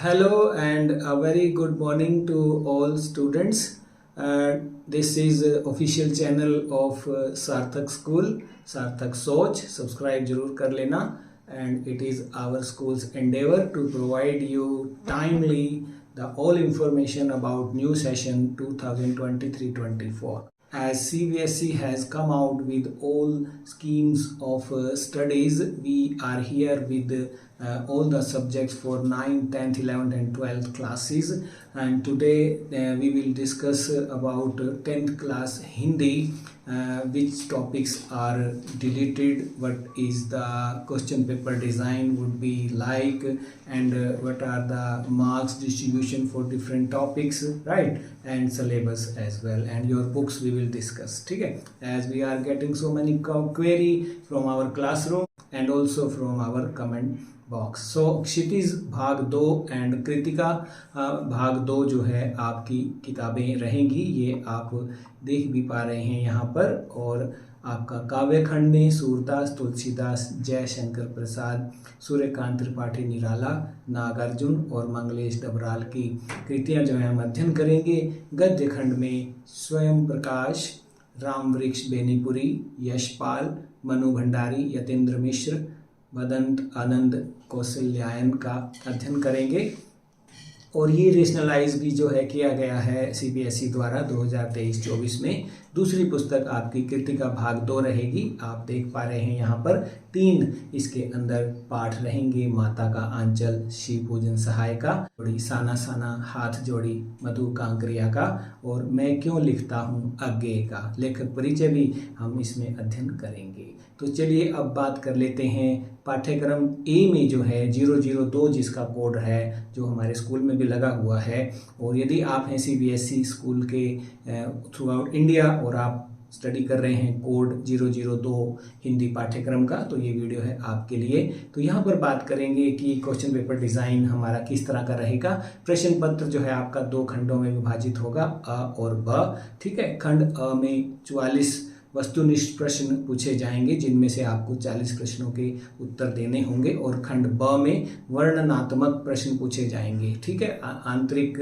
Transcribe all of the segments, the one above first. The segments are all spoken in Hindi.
Hello and a very good morning to all students. This is official channel of Sarthak School, Sarthak Soch. Subscribe जरूर कर लेना. And it is our school's endeavor to provide you timely the all information about new session 2023-24. As CBSE has come out with all schemes of studies, we are here with all the subjects for 9th, 10th, 11th and 12th classes, and today we will discuss about 10th class Hindi, which topics are deleted, what is the question paper design would be like, and what are the marks distribution for different topics, right, and syllabus as well, and your books we will discuss. Okay, as we are getting so many query from our classroom and also from our comment box. So Kshitij भाग 2 एंड कृतिका भाग 2 जो है आपकी किताबें रहेंगी, ये आप देख भी पा रहे हैं यहाँ पर. और आपका काव्यखंड में सूरदास, तुलसीदास, जयशंकर प्रसाद, सूर्यकांत त्रिपाठी निराला, नागार्जुन और मंगलेश डबराल की कृतियाँ जो है हम अध्ययन करेंगे. गद्य खंड में स्वयं प्रकाश, रामवृक्ष बेनीपुरी, यशपाल, मनु भंडारी, यतेंद्र मिश्र, मदंत आनंद कौशल्यायन का अध्ययन करेंगे. और ये रेशनलाइज भी जो है किया गया है सीबीएसई द्वारा 2023-24 में. दूसरी पुस्तक आपकी कृतिका भाग 2 रहेगी. आप देख पा रहे हैं यहाँ पर 3 इसके अंदर पाठ रहेंगे. माता का आंचल, शिव पूजन सहायिका, जोड़ी साना साना हाथ जोड़ी, मधु कांकरिया का, और मैं क्यों लिखता हूँ अज्ञे का लेखक परिचय भी हम इसमें अध्ययन करेंगे. तो चलिए अब बात कर लेते हैं पाठ्यक्रम ए में जो है 002 जिसका कोड है, जो हमारे स्कूल में भी लगा हुआ है. और यदि आप हैं सीबीएसई स्कूल के थ्रू आउट इंडिया और आप स्टडी कर रहे हैं कोड 002 हिंदी पाठ्यक्रम का, तो ये वीडियो है आपके लिए. तो यहाँ पर बात करेंगे कि क्वेश्चन पेपर डिज़ाइन हमारा किस तरह का रहेगा. प्रश्न पत्र जो है आपका 2 खंडों में विभाजित होगा, अ और ब. ठीक है, खंड अ में 44 वस्तुनिष्ठ प्रश्न पूछे जाएंगे, जिनमें से आपको 40 प्रश्नों के उत्तर देने होंगे. और खंड ब में वर्णनात्मक प्रश्न पूछे जाएंगे. ठीक है, आंतरिक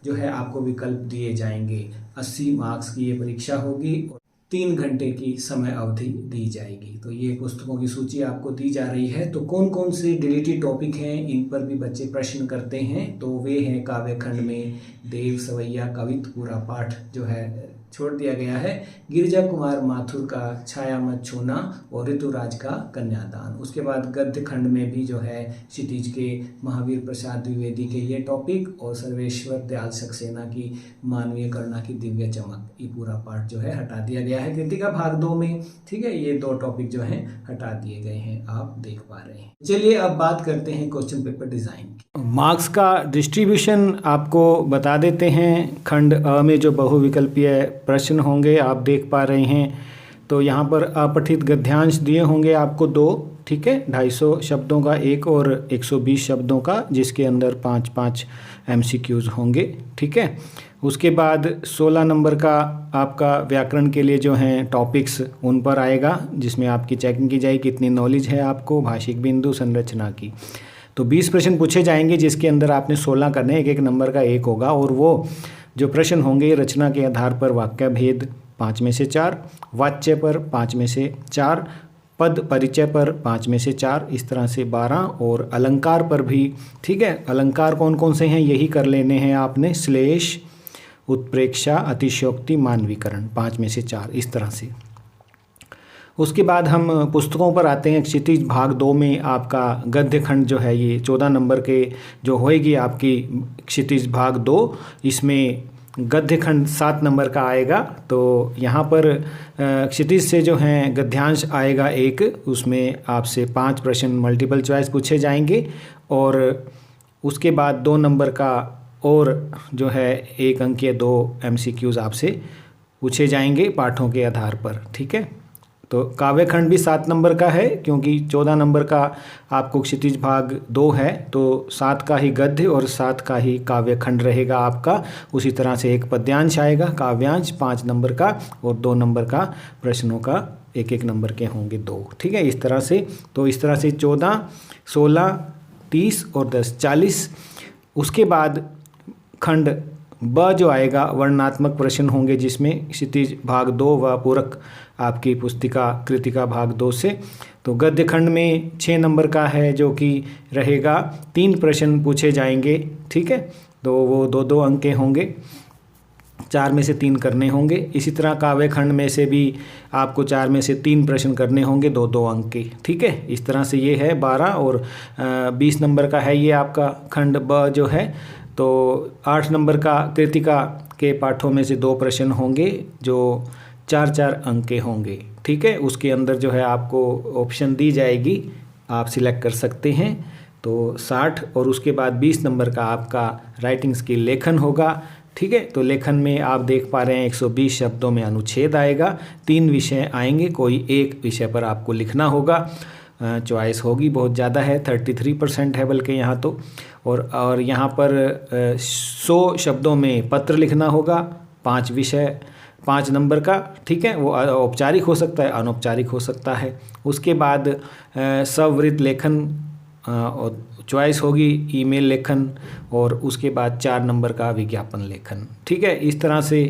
जो है आपको विकल्प दिए जाएंगे. 80 मार्क्स की ये परीक्षा होगी और 3 घंटे की समय अवधि दी जाएगी. तो ये पुस्तकों की सूची आपको दी जा रही है. तो कौन कौन से डिलीटेड टॉपिक हैं, इन पर भी बच्चे प्रश्न करते हैं. तो वे हैं काव्यखंड में देव सवैया कवित्व पूरा पाठ जो है छोड़ दिया गया है, गिरिजा कुमार माथुर का छाया मत छूना और ऋतुराज का कन्यादान. उसके बाद गद्य खंड में भी जो है क्षितिज के महावीर प्रसाद द्विवेदी के ये टॉपिक, और सर्वेश्वर दयाल सक्सेना की मानवीय करुणा की दिव्य चमक, ये पूरा पाठ जो है हटा दिया गया है कृतिका भाग 2 में. ठीक है, ये 2 टॉपिक जो हैं हटा दिए गए हैं, आप देख पा रहे हैं. चलिए अब बात करते हैं क्वेश्चन पेपर डिज़ाइन. मार्क्स का डिस्ट्रीब्यूशन आपको बता देते हैं. खंड अ में जो बहुविकल्पीय प्रश्न होंगे आप देख पा रहे हैं. तो यहाँ पर अपठित गद्यांश दिए होंगे आपको 2. ठीक है, 250 शब्दों का एक और 120 शब्दों का, जिसके अंदर 5-5 MCQs होंगे. ठीक है, उसके बाद 16 नंबर का आपका व्याकरण के लिए जो हैं टॉपिक्स उन पर आएगा, जिसमें आपकी चेकिंग की जाएगी कितनी नॉलेज है आपको भाषिक बिंदु संरचना की. तो 20 प्रश्न पूछे जाएंगे, जिसके अंदर आपने 16 करने, एक नंबर का एक होगा. और वो जो प्रश्न होंगे रचना के आधार पर वाक्य भेद 5 में से 4, वाच्य पर 5 में से 4, पद परिचय पर 5 में से 4, इस तरह से 12, और अलंकार पर भी. ठीक है, अलंकार कौन कौन से हैं यही कर लेने हैं आपने. श्लेष, उत्प्रेक्षा, अतिशयोक्ति, मानवीकरण 5 में से 4, इस तरह से. उसके बाद हम पुस्तकों पर आते हैं. क्षितिज भाग 2 में आपका गद्य खंड जो है ये 14 नंबर के जो होएगी आपकी क्षितिज भाग 2, इसमें गद्य खंड 7 नंबर का आएगा. तो यहाँ पर क्षितिज से जो हैं गद्यांश आएगा 1, उसमें आपसे 5 प्रश्न मल्टीपल चॉइस पूछे जाएंगे. और उसके बाद 2 नंबर का और जो है 1 अंकीय 2 MCQs आपसे पूछे जाएंगे पाठों के आधार पर. ठीक है, तो काव्यखंड भी 7 नंबर का है, क्योंकि 14 नंबर का आपको क्षितिज भाग 2 है, तो 7 का ही गद्य और 7 का ही काव्यखंड रहेगा आपका. उसी तरह से एक पद्यांश आएगा, काव्यांश 5 नंबर का, और 2 नंबर का प्रश्नों का 1-1 नंबर के होंगे 2. ठीक है, इस तरह से. तो इस तरह से 14, 16, 30 और 10 40 उसके बाद खंड ब जो आएगा वर्णनात्मक प्रश्न होंगे, जिसमें क्षितिज भाग 2 व पूरक आपकी पुस्तिका कृतिका भाग 2 से। तो गद्य खंड में 6 नंबर का है जो कि रहेगा, 3 प्रश्न पूछे जाएंगे, ठीक है। तो वो 2-2 अंक के होंगे, 4 में से 3 करने होंगे। इसी तरह काव्य खंड में से भी आपको 4 में से 3 प्रश्न करने होंगे 2-2 अंक के, ठीक है। इस तरह से ये है 12 और 20 नंबर का है ये आपका खंड ब जो है। तो 8 नंबर का कृतिका के पाठों में से 2 प्रश्न होंगे जो 4-4 अंक के होंगे, ठीक है। उसके अंदर जो है आपको ऑप्शन दी जाएगी, आप सिलेक्ट कर सकते हैं। तो 60 और उसके बाद 20 नंबर का आपका राइटिंग स्किल लेखन होगा, ठीक है। तो लेखन में आप देख पा रहे हैं 120 शब्दों में अनुच्छेद आएगा, 3 विषय आएंगे, कोई एक विषय पर आपको लिखना होगा। चॉइस होगी बहुत ज़्यादा है, 33% है बल्कि यहाँ तो। और यहाँ पर 100 शब्दों में पत्र लिखना होगा, 5 विषय 5 नंबर का, ठीक है। वो औपचारिक हो सकता है, अनौपचारिक हो सकता है। उसके बाद स्ववृत्त लेखन और चॉइस होगी ईमेल लेखन, और उसके बाद 4 नंबर का विज्ञापन लेखन, ठीक है। इस तरह से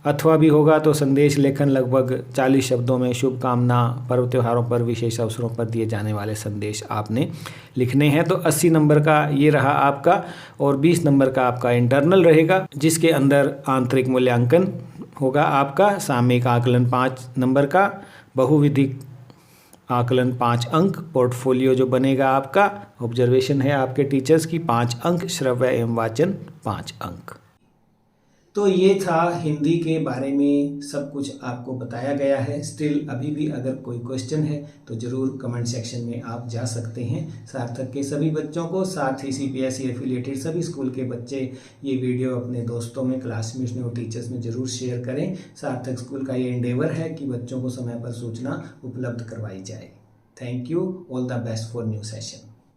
अथवा भी होगा तो संदेश लेखन लगभग 40 शब्दों में शुभकामना, पर्व त्योहारों पर, विशेष अवसरों पर दिए जाने वाले संदेश आपने लिखने हैं। तो 80 नंबर का ये रहा आपका, और 20 नंबर का आपका इंटरनल रहेगा, जिसके अंदर आंतरिक मूल्यांकन होगा आपका, सामयिक आकलन 5 नंबर का, बहुविधिक आकलन 5 अंक, पोर्टफोलियो जो बनेगा आपका, ऑब्जर्वेशन है आपके टीचर्स की 5 अंक, श्रव्य एवं वाचन 5 अंक। तो ये था हिंदी के बारे में सब कुछ आपको बताया गया है। स्टिल अभी भी अगर कोई क्वेश्चन है तो ज़रूर कमेंट सेक्शन में आप जा सकते हैं। सार्थक के सभी बच्चों को, साथ ही CBSE एफिलिएटेड सभी स्कूल के बच्चे ये वीडियो अपने दोस्तों में, क्लासमेट्स में और टीचर्स में ज़रूर शेयर करें। सार्थक स्कूल का ये एंडेवर है कि बच्चों को समय पर सूचना उपलब्ध करवाई जाए। Thank you, all the best for new session.